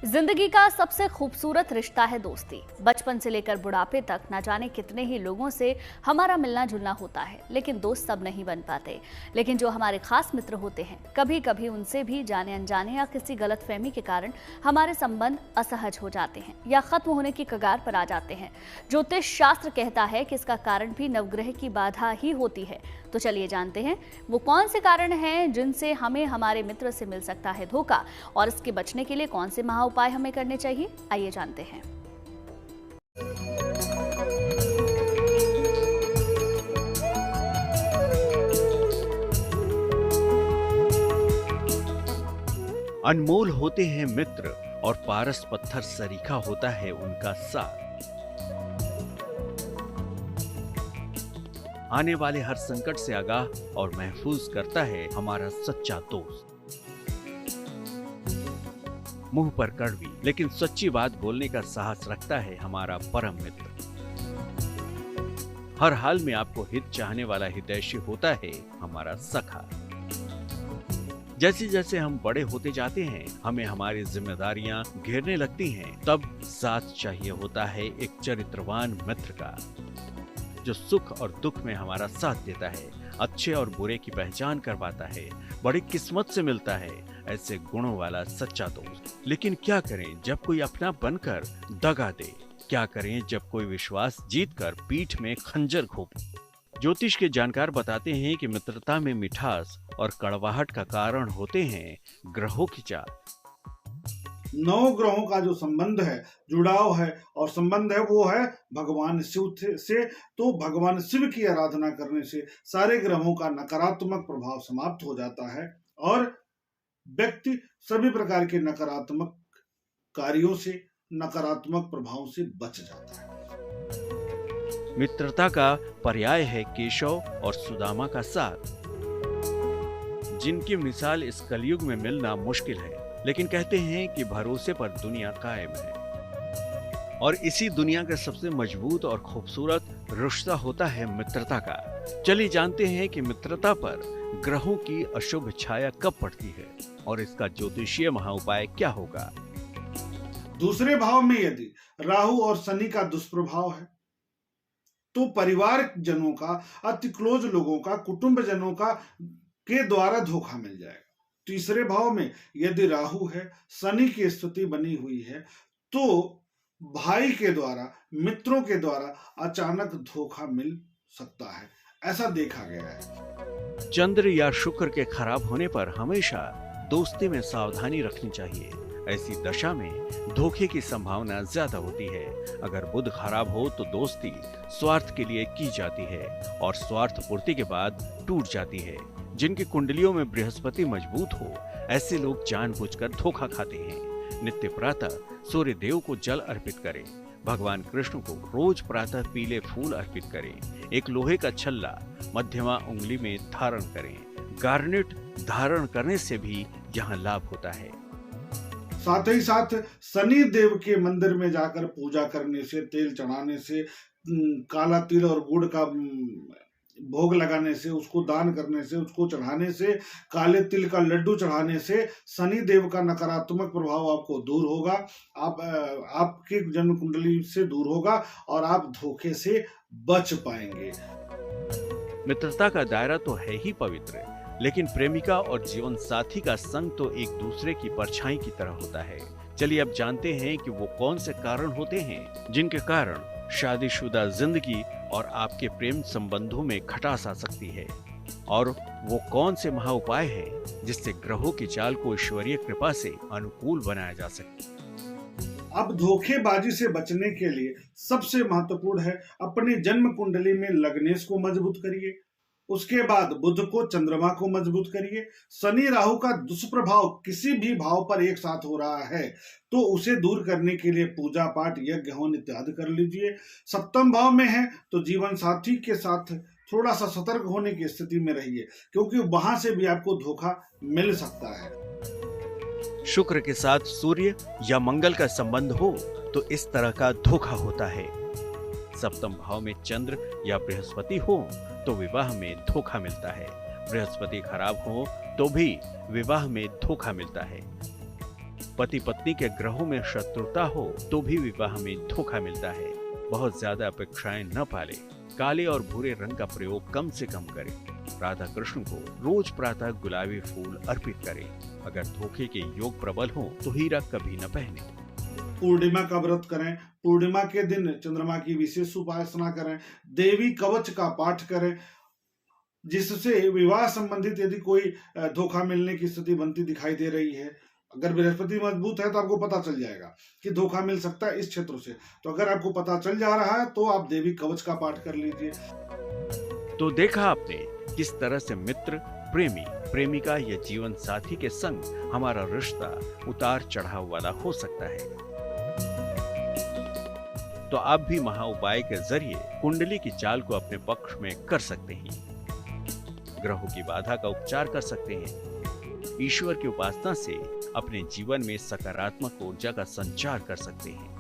जिंदगी का सबसे खूबसूरत रिश्ता है दोस्ती। बचपन से लेकर बुढ़ापे तक न जाने कितने ही लोगों से हमारा मिलना जुलना होता है, लेकिन दोस्त सब नहीं बन पाते। लेकिन जो हमारे खास मित्र होते हैं, कभी कभी उनसे भी जाने अनजाने या किसी गलतफहमी के कारण हमारे संबंध असहज हो जाते हैं या खत्म होने की कगार पर आ जाते हैं। ज्योतिष शास्त्र कहता है कि इसका कारण भी नवग्रह की बाधा ही होती है। तो चलिए जानते हैं वो कौन से कारण हैं जिनसे हमें हमारे मित्र से मिल सकता है धोखा, और इसके बचने के लिए कौन से महा उपाय हमें करने चाहिए। आइए जानते हैं। अनमोल होते हैं मित्र और पारस पत्थर सरीखा होता है उनका साथ। आने वाले हर संकट से आगाह और महफूज करता है हमारा सच्चा दोस्त। मुंह पर कड़वी लेकिन सच्ची बात बोलने का साहस रखता है हमारा परम मित्र। हर हाल में आपको हित चाहने वाला हितैषी होता है हमारा सखा। जैसे जैसे हम बड़े होते जाते हैं, हमें हमारी जिम्मेदारियां घेरने लगती हैं, तब साथ चाहिए होता है एक चरित्रवान मित्र का, जो सुख और दुख में हमारा साथ देता है, अच्छे और बुरे की पहचान करवाता है, बड़ी किस्मत से मिलता है ऐसे गुणों वाला सच्चा दोस्त। लेकिन क्या करें जब कोई अपना बनकर दगा दे? क्या करें जब कोई विश्वास जीतकर पीठ में खंजर घोंपे? ज्योतिष के जानकार बताते हैं कि मित्रता में मिठास और कड़वाहट का कारण होते हैं ग्रहों की चाल। 9 ग्रहों का जो संबंध है, जुड़ाव है और संबंध है, वो है भगवान शिव से। तो भगवान शिव की आराधना करने से सारे ग्रहों का नकारात्मक प्रभाव समाप्त हो जाता है और व्यक्ति सभी प्रकार के नकारात्मक कार्यों से, नकारात्मक प्रभाव से बच जाता है। मित्रता का पर्याय है केशव और सुदामा का साथ, जिनकी मिसाल इस कलयुग में मिलना मुश्किल है, लेकिन कहते हैं कि भरोसे पर दुनिया कायम है। और इसी दुनिया का सबसे मजबूत और खूबसूरत रिश्ता होता है मित्रता का। चलिए जानते हैं कि मित्रता पर ग्रहों की अशुभ छाया कब पड़ती है और इसका ज्योतिषीय महाउपाय क्या होगा। दूसरे भाव में यदि राहु और शनि का दुष्प्रभाव है तो परिवार जनों का, अति क्लोज लोगों का, कुटुंब जनों का के द्वारा धोखा मिल जाएगा। तीसरे भाव में यदि राहु है, शनि की स्थिति बनी हुई है, तो भाई के द्वारा, मित्रों के द्वारा अचानक धोखा मिल सकता है, ऐसा देखा गया है। चंद्र या शुक्र के खराब होने पर हमेशा दोस्ती में सावधानी रखनी चाहिए। ऐसी दशा में धोखे की संभावना ज्यादा होती है। अगर बुध खराब हो तो दोस्ती स्वार्थ के लिए की जाती है और स्वार्थ पूर्ति के बाद टूट जाती है। जिनकी कुंडलियों में बृहस्पति मजबूत हो, ऐसे लोग जानबूझकर धोखा खाते हैं। नित्य प्रातः सूर्य देव को जल अर्पित करें। भगवान कृष्ण को रोज प्रातः पीले फूल अर्पित करें। एक लोहे का छल्ला मध्यमा उंगली में धारण करें। गार्नेट धारण करने से भी यहाँ लाभ होता है। साथ ही साथ शनि देव के मंदिर में जाकर पूजा करने से, तेल चढ़ाने से, काला तिल और गुड़ का भोग लगाने से, उसको दान करने से, उसको चढ़ाने से, काले तिल का लड्डू चढ़ाने से शनि देव का नकारात्मक प्रभाव आपको दूर होगा। आपकी जन्म कुंडली से दूर होगा और आप धोखे से बच पाएंगे। मित्रता का दायरा तो है ही पवित्र, लेकिन प्रेमिका और जीवन साथी का संग तो एक दूसरे की परछाई की तरह होता है। चलिए अब जानते हैं कि वो कौन से कारण होते हैं जिनके कारण शादीशुदा जिंदगी और आपके प्रेम संबंधों में खटास आ सकती है, और वो कौन से महा उपाय हैं जिससे ग्रहों की चाल को ईश्वरीय कृपा से अनुकूल बनाया जा सके। अब धोखेबाजी से बचने के लिए सबसे महत्वपूर्ण है अपनी जन्म कुंडली में लग्नेश को मजबूत करिए। उसके बाद बुध को, चंद्रमा को मजबूत करिए। शनि राहु का दुष्प्रभाव किसी भी भाव पर एक साथ हो रहा है तो उसे दूर करने के लिए पूजा पाठ, यज्ञ हवन इत्यादि कर लीजिए। सप्तम भाव में है तो जीवन साथी के साथ थोड़ा सा सतर्क होने की स्थिति में रहिए, क्योंकि वहां से भी आपको धोखा मिल सकता है। शुक्र के साथ सूर्य या मंगल का संबंध हो तो इस तरह का धोखा होता है। सप्तम भाव में चंद्र या बृहस्पति हो तो विवाह में धोखा मिलता है। बृहस्पति खराब हो तो भी विवाह में धोखा मिलता है। पति पत्नी के ग्रहों में शत्रुता हो तो भी विवाह में धोखा मिलता है। बहुत ज्यादा अपेक्षाएं न पाले। काले और भूरे रंग का प्रयोग कम से कम करें। राधा कृष्ण को रोज प्रातः गुलाबी फूल अर्पित करें। अगर धोखे के योग प्रबल हो तो हीरा कभी न पहने। पूर्णिमा का व्रत करें। पूर्णिमा के दिन चंद्रमा की विशेष उपासना करें। देवी कवच का पाठ करें, जिससे विवाह संबंधित यदि कोई धोखा मिलने की स्थिति बनती दिखाई दे रही है, अगर बृहस्पति मजबूत है तो आपको पता चल जाएगा कि धोखा मिल सकता है इस क्षेत्र से। तो अगर आपको पता चल जा रहा है तो आप देवी कवच का पाठ कर लीजिए। तो देखा आपने किस तरह से मित्र, प्रेमी, प्रेमिका या जीवन साथी के संग हमारा रिश्ता उतार चढ़ाव वाला हो सकता है। तो आप भी महा उपाय के जरिए कुंडली की चाल को अपने पक्ष में कर सकते हैं। ग्रहों की बाधा का उपचार कर सकते हैं। ईश्वर की उपासना से अपने जीवन में सकारात्मक ऊर्जा का संचार कर सकते हैं।